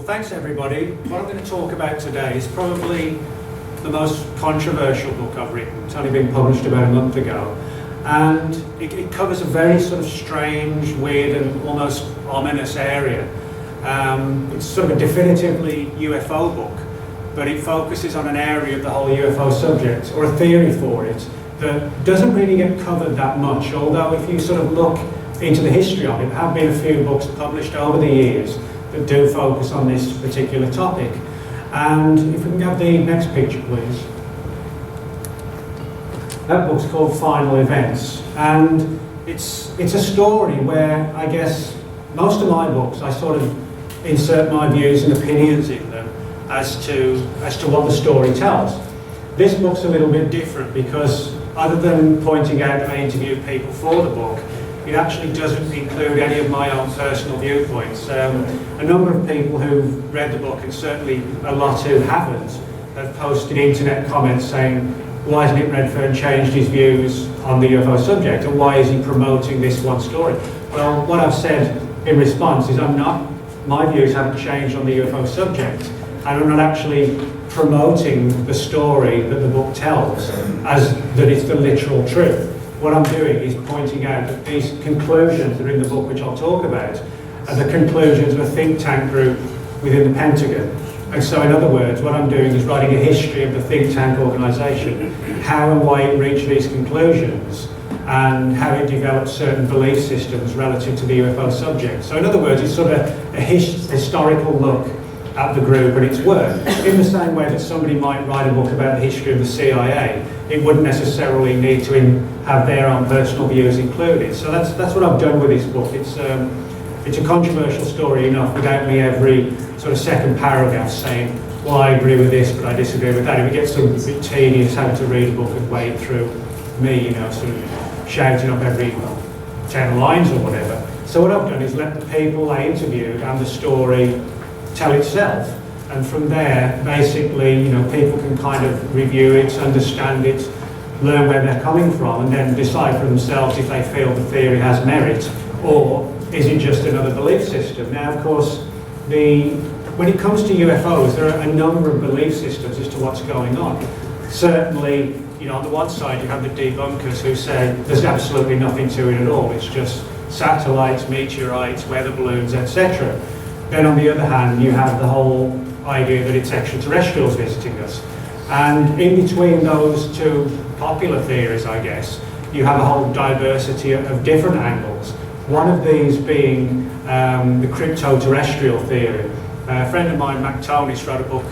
thanks everybody. What I'm going to talk about today is probably the most controversial book I've written. It's only been published about a month ago. And it covers a very sort of strange, weird and almost ominous area. It's sort of a definitively UFO book, but it focuses on an area of the whole UFO subject, or a theory for it, that doesn't really get covered that much, although if you sort of look into the history of it, there have been a few books published over the years that do focus on this particular topic. And if we can have the next picture, please. That book's called Final Events, and it's a story where I guess most of my books I sort of insert my views and opinions in them as to what the story tells. This book's a little bit different because other than pointing out that I interviewed people for the book, it actually doesn't include any of my own personal viewpoints. A number of people who've read the book, and certainly a lot who haven't, have posted internet comments saying, why hasn't Nick Redfern changed his views on the UFO subject, and why is he promoting this one story? Well, what I've said in response is my views haven't changed on the UFO subject, and I'm not actually promoting the story that the book tells as that it's the literal truth. What I'm doing is pointing out that these conclusions that are in the book, which I'll talk about, are the conclusions of a think tank group within the Pentagon. And so, in other words, what I'm doing is writing a history of the think tank organisation, how and why it reached these conclusions, and how it developed certain belief systems relative to the UFO subject. So, in other words, it's sort of a historical look at the group and its work. In the same way that somebody might write a book about the history of the CIA, it wouldn't necessarily need to have their own personal views included. So that's what I've done with this book. It's a controversial story enough without me every sort of second paragraph saying, well, I agree with this, but I disagree with that. It gets a bit tedious having to read a book and wade through me, sort of shouting up every 10 lines or whatever. So what I've done is let the people I interviewed and the story tell itself. And from there, basically, people can kind of review it, understand it, learn where they're coming from, and then decide for themselves if they feel the theory has merit, or is it just another belief system. Now, of course, when it comes to UFOs, there are a number of belief systems as to what's going on. Certainly, on the one side, you have the debunkers who say there's absolutely nothing to it at all. It's just satellites, meteorites, weather balloons, etc. Then on the other hand, you have the whole idea that it's extraterrestrials visiting us. And in between those two popular theories, I guess, you have a whole diversity of different angles. One of these being the crypto-terrestrial theory. A friend of mine, Mac Tonis, wrote a book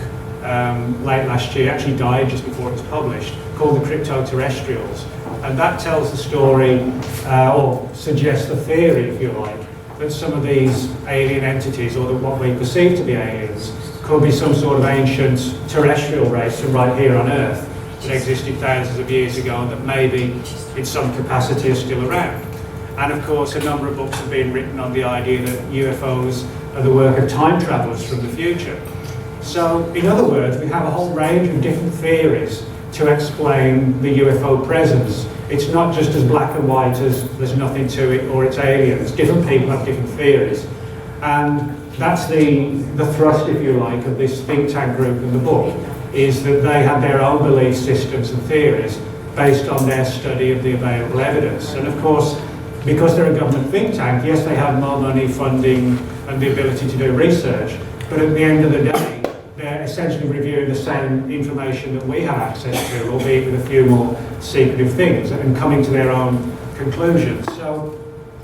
late last year, actually died just before it was published, called The Crypto-Terrestrials. And that tells the story, or suggests the theory, if you like, that some of these alien entities, or what we perceive to be aliens, could be some sort of ancient terrestrial race from right here on Earth that existed thousands of years ago and that maybe in some capacity are still around. And of course, a number of books have been written on the idea that UFOs are the work of time travellers from the future. So, in other words, we have a whole range of different theories to explain the UFO presence. It's not just as black and white as there's nothing to it or it's aliens. Different people have different theories. And that's the thrust, if you like, of this think tank group in the book, is that they have their own belief systems and theories based on their study of the available evidence. And of course, because they're a government think tank, yes, they have more money, funding, and the ability to do research, but at the end of the day, they're essentially reviewing the same information that we have access to, albeit with a few more secretive things, and coming to their own conclusions. So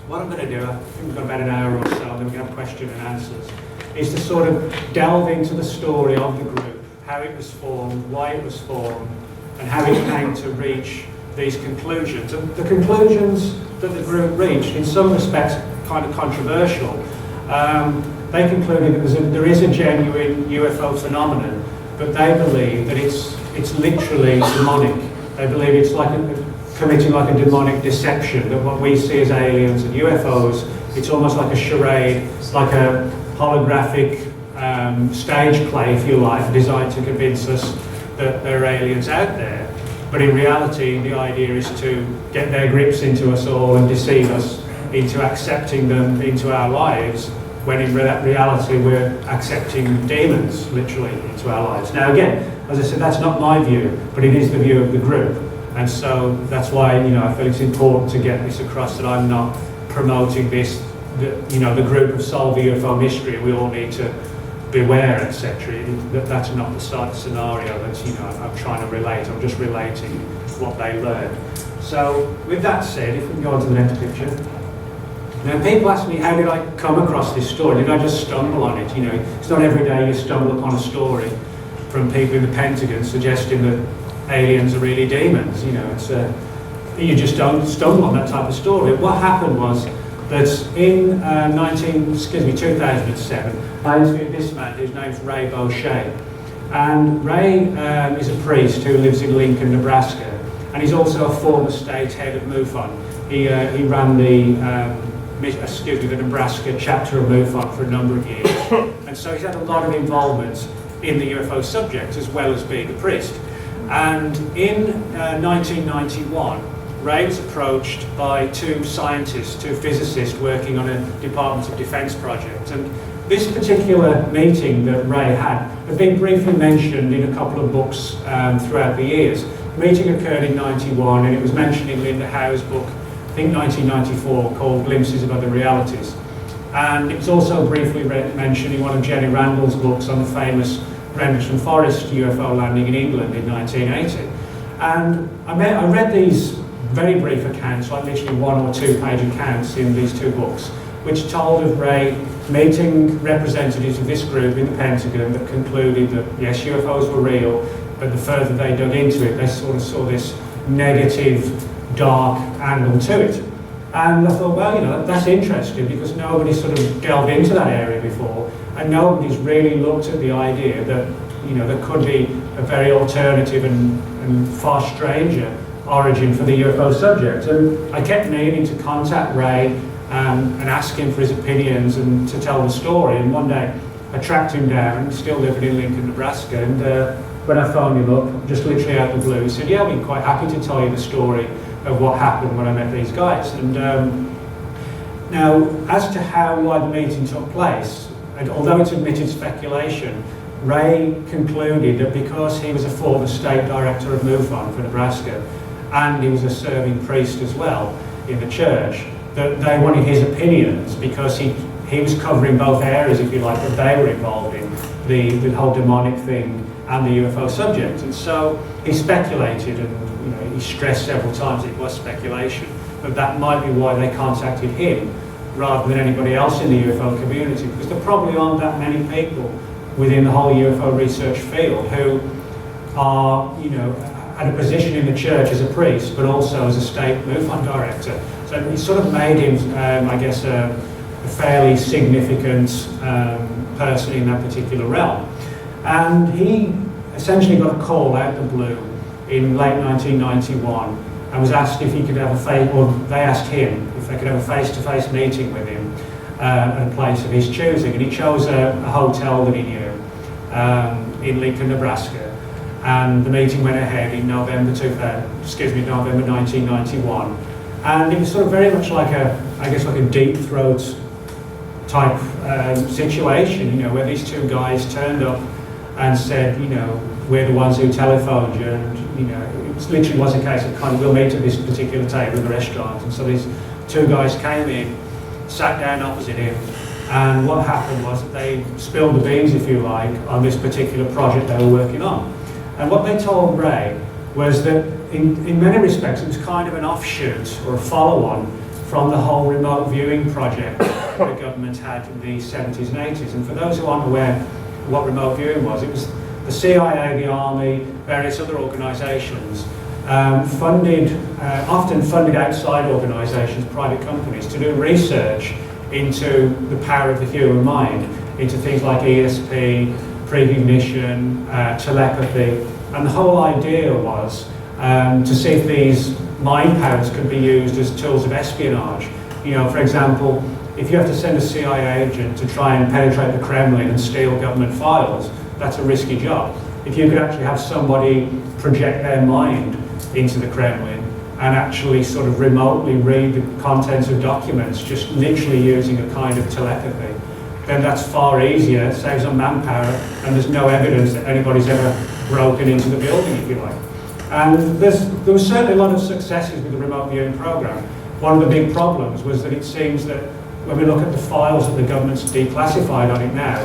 what I'm going to do, I think we've got about an hour or so, and then we're going to have question and answers, is to sort of delve into the story of the group, how it was formed, why it was formed, and how it came to reach these conclusions. And the conclusions that the group reached, in some respects, kind of controversial. They concluded that there is a genuine UFO phenomenon, but they believe that it's literally demonic. They believe it's like committing like a demonic deception, that what we see as aliens and UFOs, it's almost like a charade, like a holographic stage play, if you like, designed to convince us that there are aliens out there. But in reality, the idea is to get their grips into us all and deceive us into accepting them into our lives when in reality we're accepting demons, literally, into our lives. Now again, as I said, that's not my view, but it is the view of the group. And so that's why, I feel it's important to get this across, that I'm not promoting this, the group of solve UFO mystery, we all need to beware, etc. That's not the sort of scenario that, I'm trying to relate. I'm just relating what they learned. So with that said, if we can go on to the next picture. Now people ask me, how did I come across this story? Did I just stumble on it? It's not every day you stumble upon a story from people in the Pentagon suggesting that aliens are really demons. You just don't stumble on that type of story. What happened was that in 2007, I interviewed this man whose name's Ray Beauchesne. And Ray is a priest who lives in Lincoln, Nebraska, and he's also a former state head of MUFON. He ran the Nebraska chapter of MUFON for a number of years. And so he's had a lot of involvement in the UFO subject as well as being a priest. And in 1991, Ray was approached by two scientists, two physicists working on a Department of Defense project. And this particular meeting that Ray had been briefly mentioned in a couple of books throughout the years. The meeting occurred in 91 and it was mentioned in Linda Howe's book, I think 1994, called Glimpses of Other Realities. And it was also briefly mentioned in one of Jenny Randall's books on the famous Rendlesham Forest UFO landing in England in 1980. And I read these very brief accounts, like literally 1 or 2 page accounts in these two books, which told of Ray meeting representatives of this group in the Pentagon that concluded that yes, UFOs were real, but the further they dug into it, they sort of saw this negative, dark angle to it. And I thought, well, that's interesting because nobody sort of delved into that area before, and nobody's really looked at the idea that, there could be a very alternative and far stranger origin for the UFO subject. And I kept meaning to contact Ray and ask him for his opinions and to tell the story. And one day I tracked him down, still living in Lincoln, Nebraska, and when I phoned him up, just literally out of the blue, he said, yeah, I'd be quite happy to tell you the story of what happened when I met these guys. And now, as to why the meeting took place, and although it's admitted speculation, Ray concluded that because he was a former state director of MUFON for Nebraska, and he was a serving priest as well in the church, that they wanted his opinions because he was covering both areas, if you like, that they were involved in, the whole demonic thing and the UFO subject. And so he speculated, and he stressed several times it was speculation, but that might be why they contacted him rather than anybody else in the UFO community, because there probably aren't that many people within the whole UFO research field who are, at a position in the church as a priest, but also as a state MUFON director. So it sort of made him, I guess, a fairly significant person in that particular realm. And he essentially got a call out of the blue in late 1991 and was asked if he could have they asked him if they could have a face-to-face meeting with him at a place of his choosing. And he chose a hotel that he knew in Lincoln, Nebraska. And the meeting went ahead in November 1991. And it was sort of very much like a deep throat type situation, where these two guys turned up and said, we're the ones who telephoned you, and it literally was a case of we'll meet at this particular table in the restaurant. And so these two guys came in, sat down opposite him, and what happened was that they spilled the beans, if you like, on this particular project they were working on. And what they told Ray was that in many respects it was kind of an offshoot or a follow-on from the whole remote viewing project the government had in the 70s and 80s. And for those who aren't aware what remote viewing was, it was the CIA, the Army, various other organisations often funded outside organisations, private companies, to do research into the power of the human mind, into things like ESP, precognition, telepathy. And the whole idea was to see if these mind powers could be used as tools of espionage. For example, if you have to send a CIA agent to try and penetrate the Kremlin and steal government files, that's a risky job. If you could actually have somebody project their mind into the Kremlin and actually sort of remotely read the contents of documents, just literally using a kind of telepathy, then that's far easier, it saves on manpower, and there's no evidence that anybody's ever broken into the building, if you like. And there was certainly a lot of successes with the remote viewing program. One of the big problems was that it seems that when we look at the files that the government's declassified on it now,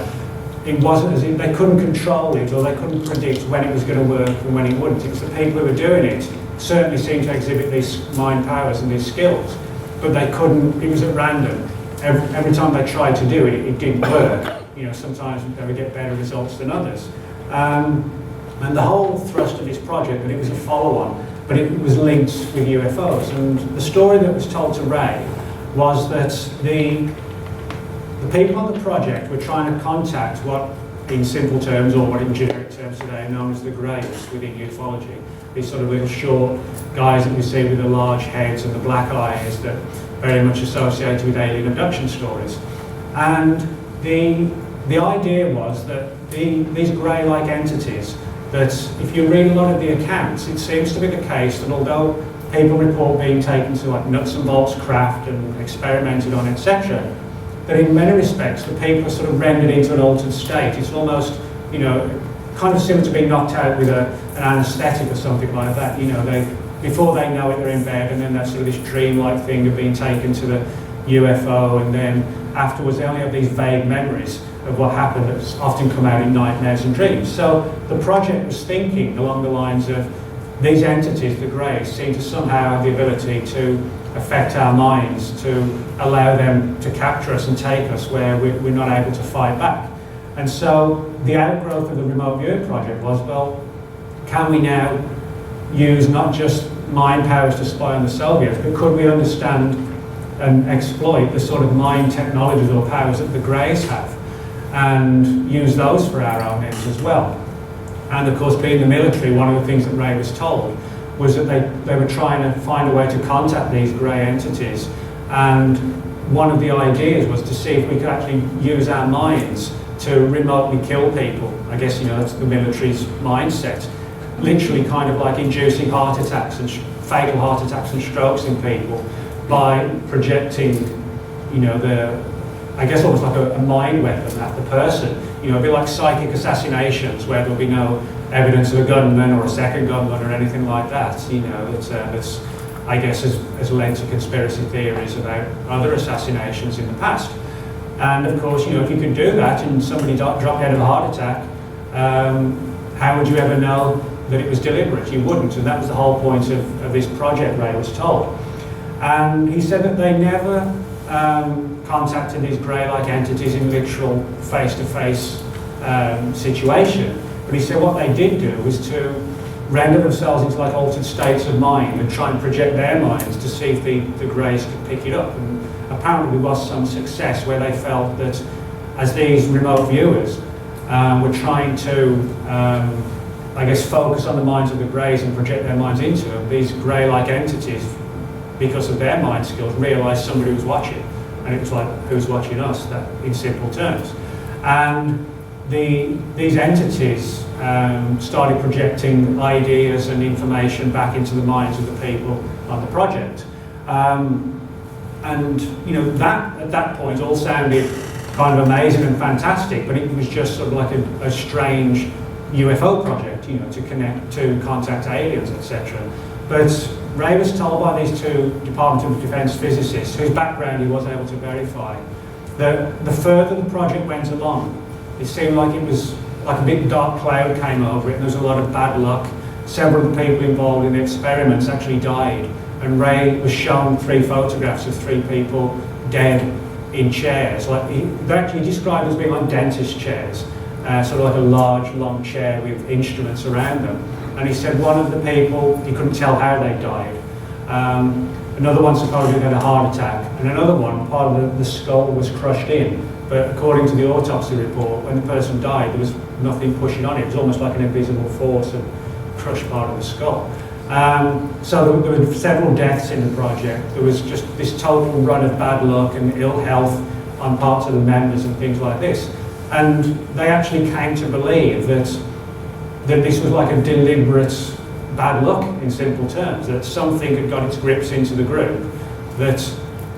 it wasn't as if they couldn't control it, or they couldn't predict when it was going to work and when it wouldn't. It was the people who were doing it certainly seemed to exhibit these mind powers and these skills, but they couldn't, it was at random. Every time they tried to do it, it didn't work. You know, sometimes they would get better results than others. And the whole thrust of this project, that it was a follow-on, but it was linked with UFOs. And the story that was told to Ray was that the people on the project were trying to contact what, in simple terms, or what in generic terms today, are known as the Greys within ufology. These sort of little short guys that you see with the large heads and the black eyes that very much associated with alien abduction stories. And the idea was that these grey-like entities, that if you read a lot of the accounts, it seems to be the case that although people report being taken to like nuts and bolts craft and experimented on, etc., that in many respects the people are sort of rendered into an altered state. It's almost, you know, kind of similar to being knocked out with an anaesthetic or something like that. You know, before they know it, they're in bed, and then that's sort of this dreamlike thing of being taken to the UFO, and then afterwards they only have these vague memories of what happened that's often come out in nightmares and dreams. So the project was thinking along the lines of these entities, the Greys, seem to somehow have the ability to affect our minds, to allow them to capture us and take us where we're not able to fight back. And so the outgrowth of the remote viewing project was, well, can we now use not just mind powers to spy on the Soviets, but could we understand and exploit the sort of mind technologies or powers that the Greys have, and use those for our own ends as well? And of course, being the military, one of the things that Ray was told was that they were trying to find a way to contact these grey entities, and one of the ideas was to see if we could actually use our minds to remotely kill people. I guess, you know, that's the military's mindset. Literally kind of like inducing heart attacks and fatal heart attacks and strokes in people by projecting, you know, I guess almost like a mind weapon at the person. You know, it'd be like psychic assassinations where there'll be no evidence of a gunman or a second gunman or anything like that. You know, that's I guess has led to conspiracy theories about other assassinations in the past. And of course, you know, if you could do that and somebody dropped dead of a heart attack, how would you ever know that it was deliberate? You wouldn't, and that was the whole point of this project, Ray was told. And he said that they never contacted these grey-like entities in literal face-to-face situation. But he said what they did do was to render themselves into like altered states of mind and try and project their minds to see if the Greys could pick it up. And apparently there was some success where they felt that as these remote viewers were trying to I guess focus on the minds of the Greys and project their minds into them, these grey-like entities, because of their mind skills, realised somebody was watching. And it was like, who's watching us, that, in simple terms. And these entities started projecting ideas and information back into the minds of the people on the project. And you know, that at that point all sounded kind of amazing and fantastic, but it was just sort of like a strange UFO project, you know, to contact aliens, etc. But Ray was told by these two Department of Defense physicists, whose background he was able to verify, that the further the project went along, it seemed like it was like a big dark cloud came over it, and there was a lot of bad luck. Several of the people involved in the experiments actually died, and Ray was shown 3 photographs of 3 people dead in chairs. Like they're actually described as being like dentist chairs, sort of like a large, long chair with instruments around them. And he said one of the people, he couldn't tell how they died. Another one supposedly had a heart attack, and another one, part of the skull was crushed in. But according to the autopsy report, when the person died, there was nothing pushing on it. It was almost like an invisible force that crushed part of the skull. So there were several deaths in the project. There was just this total run of bad luck and ill health on parts of the members and things like this. And they actually came to believe that this was like a deliberate bad luck, in simple terms, that something had got its grips into the group that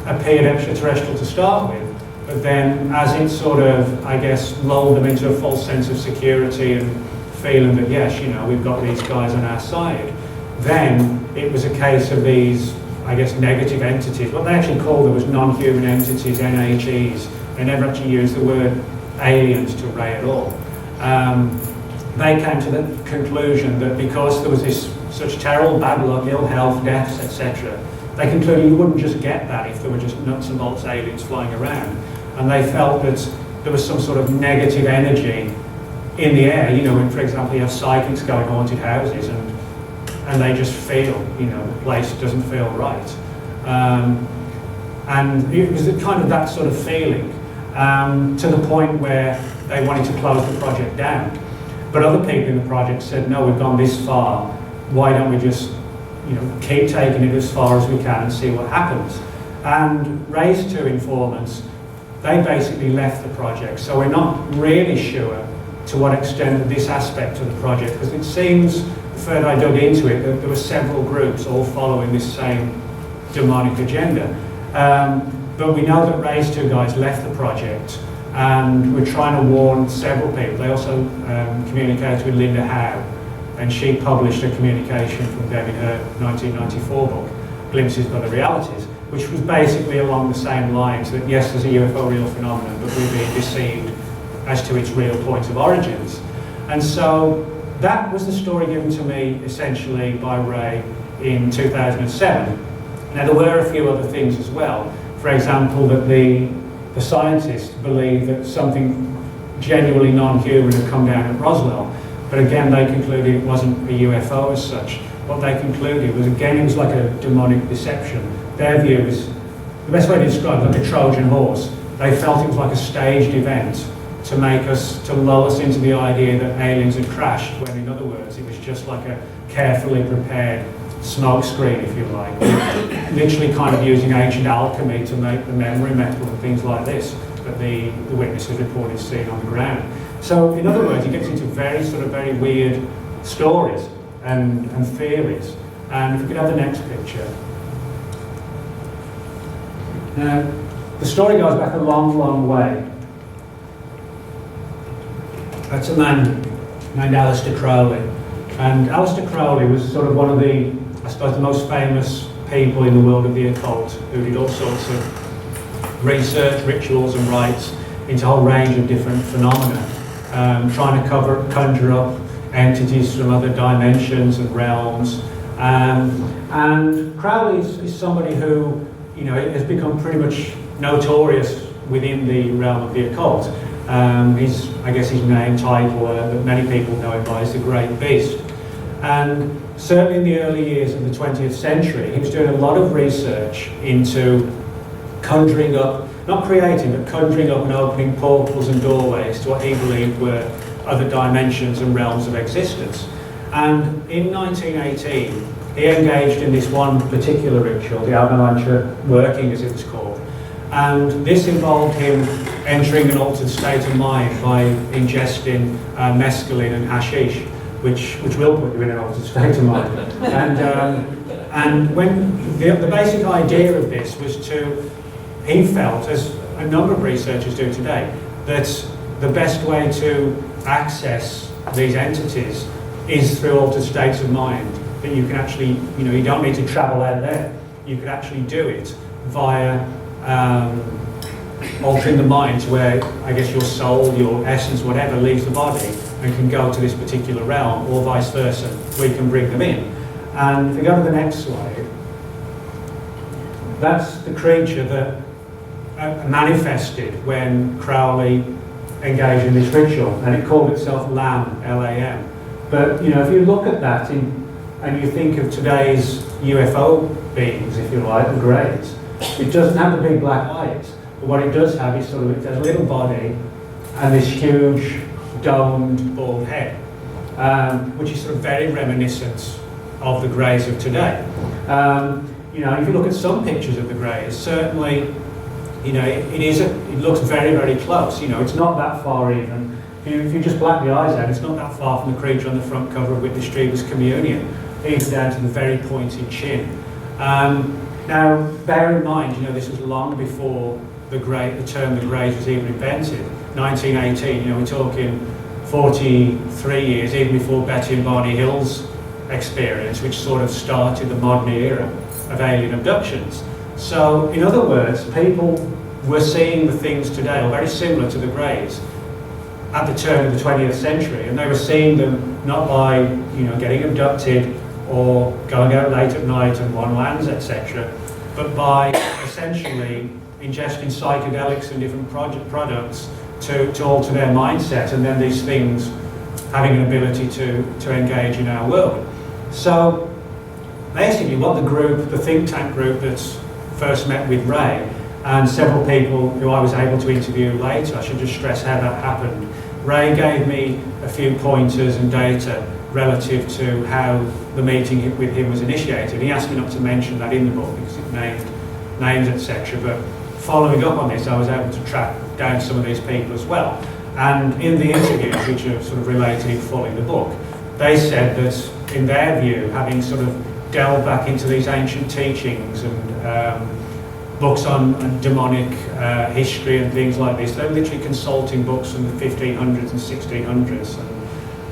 appeared extraterrestrial to start with, but then as it sort of, I guess, lulled them into a false sense of security and feeling that, yes, you know, we've got these guys on our side, then it was a case of these, I guess, negative entities. What they actually called them was non-human entities, NHEs. They never actually used the word aliens to Ray at all. They came to the conclusion that because there was this such terrible bad luck, ill health, deaths, etc., they concluded you wouldn't just get that if there were just nuts and bolts aliens flying around. And they felt that there was some sort of negative energy in the air. You know, when, for example, you have psychics go in haunted houses and they just feel, you know, the place doesn't feel right. And it was kind of that sort of feeling, to the point where they wanted to close the project down. But other people in the project said, no, we've gone this far, why don't we just, you know, keep taking it as far as we can and see what happens. And Ray's two informants, they basically left the project, so we're not really sure to what extent this aspect of the project, because it seems, the further I dug into it, that there were several groups all following this same demonic agenda. But we know that Ray's two guys left the project, and we're trying to warn several people. They also communicated with Linda Howe, and she published a communication from them in her 1994 book, Glimpses of the Realities, which was basically along the same lines that yes, there's a UFO real phenomenon, but we're being deceived as to its real point of origins. And so that was the story given to me essentially by Ray in 2007. Now there were a few other things as well. For example, that the scientists believed that something genuinely non-human had come down at Roswell. But again, they concluded it wasn't a UFO as such. What they concluded was, again, it was like a demonic deception. Their view was, the best way to describe it, like a Trojan horse. They felt it was like a staged event to make us, to lull us into the idea that aliens had crashed, when in other words, it was just like a carefully prepared smoke screen, if you like. Literally kind of using ancient alchemy to make the memory metal and things like this that the witnesses reported seeing on the ground. So, in other words, it gets into very sort of very weird stories and theories. And if we could have the next picture. Now, the story goes back a long, long way. That's a man named Aleister Crowley. And Aleister Crowley was sort of one of the, I suppose, the most famous people in the world of the occult, who did all sorts of research, rituals and rites into a whole range of different phenomena. Trying to conjure up entities from other dimensions and realms. And Crowley is somebody who, you know, has become pretty much notorious within the realm of the occult. I guess his name, title, that many people know him by is the Great Beast. And certainly in the early years of the 20th century, he was doing a lot of research into conjuring up, not creating, but conjuring up and opening portals and doorways to what he believed were other dimensions and realms of existence. And in 1918, he engaged in this one particular ritual, the avalanche working as it was called. And this involved him entering an altered state of mind by ingesting mescaline and hashish, which will put you in an altered state of mind. And when the basic idea of this was to, he felt, as a number of researchers do today, that the best way to access these entities is through altered states of mind. That you can actually, you know, you don't need to travel out there. You could actually do it via altering the mind to where, I guess, your soul, your essence, whatever, leaves the body and can go to this particular realm, or vice versa. We can bring them in. And if we go to the next slide, that's the creature that manifested when Crowley engaged in this ritual, and it called itself LAM, L-A-M. But, you know, if you look at that and you think of today's UFO beings, if you like, the greys, it doesn't have the big black eyes, but what it does have is sort of, it has a little body and this huge domed bald head, which is sort of very reminiscent of the greys of today. You know, if you look at some pictures of the greys, certainly, you know, it looks very, very close. You know, it's not that far even. If you just black the eyes out, it's not that far from the creature on the front cover of Witness Streamer's Communion, even down to the very pointed chin. Now, bear in mind, you know, this was long before the term the Greys was even invented. 1918, you know, we're talking 43 years, even before Betty and Barney Hill's experience, which sort of started the modern era of alien abductions. So, in other words, people were seeing the things today, or very similar to the Greys, at the turn of the 20th century, and they were seeing them not by, you know, getting abducted or going out late at night and on lands, etc., but by essentially ingesting psychedelics and different products to alter their mindset, and then these things having an ability to engage in our world. So basically what the think tank group that's first met with Ray, and several people who I was able to interview later, I should just stress how that happened. Ray gave me a few pointers and data relative to how the meeting with him was initiated. He asked me not to mention that in the book because it named names, etc. But following up on this, I was able to track down some of these people as well. And in the interviews, which are sort of related in full in the book, they said that in their view, having sort of delved back into these ancient teachings and books on demonic history and things like this, they were literally consulting books from the 1500s and 1600s and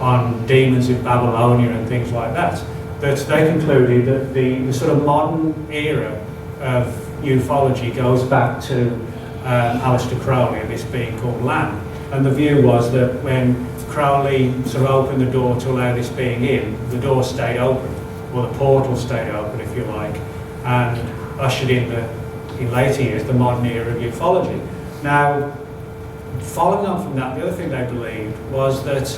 on demons in Babylonia and things like that, that they concluded that the sort of modern era of ufology goes back to Aleister Crowley and this being called Lan. And the view was that when Crowley sort of opened the door to allow this being in, the door stayed open, or the portal stayed open, if you like, and ushered in in later years, the modern era of ufology. Now, following on from that, the other thing they believed was that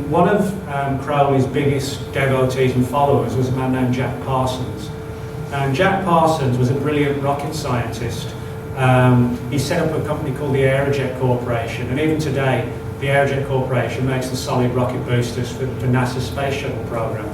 one of Crowley's biggest devotees and followers was a man named Jack Parsons. And Jack Parsons was a brilliant rocket scientist. He set up a company called the Aerojet Corporation, and even today, the Aerojet Corporation makes the solid rocket boosters for NASA's space shuttle program.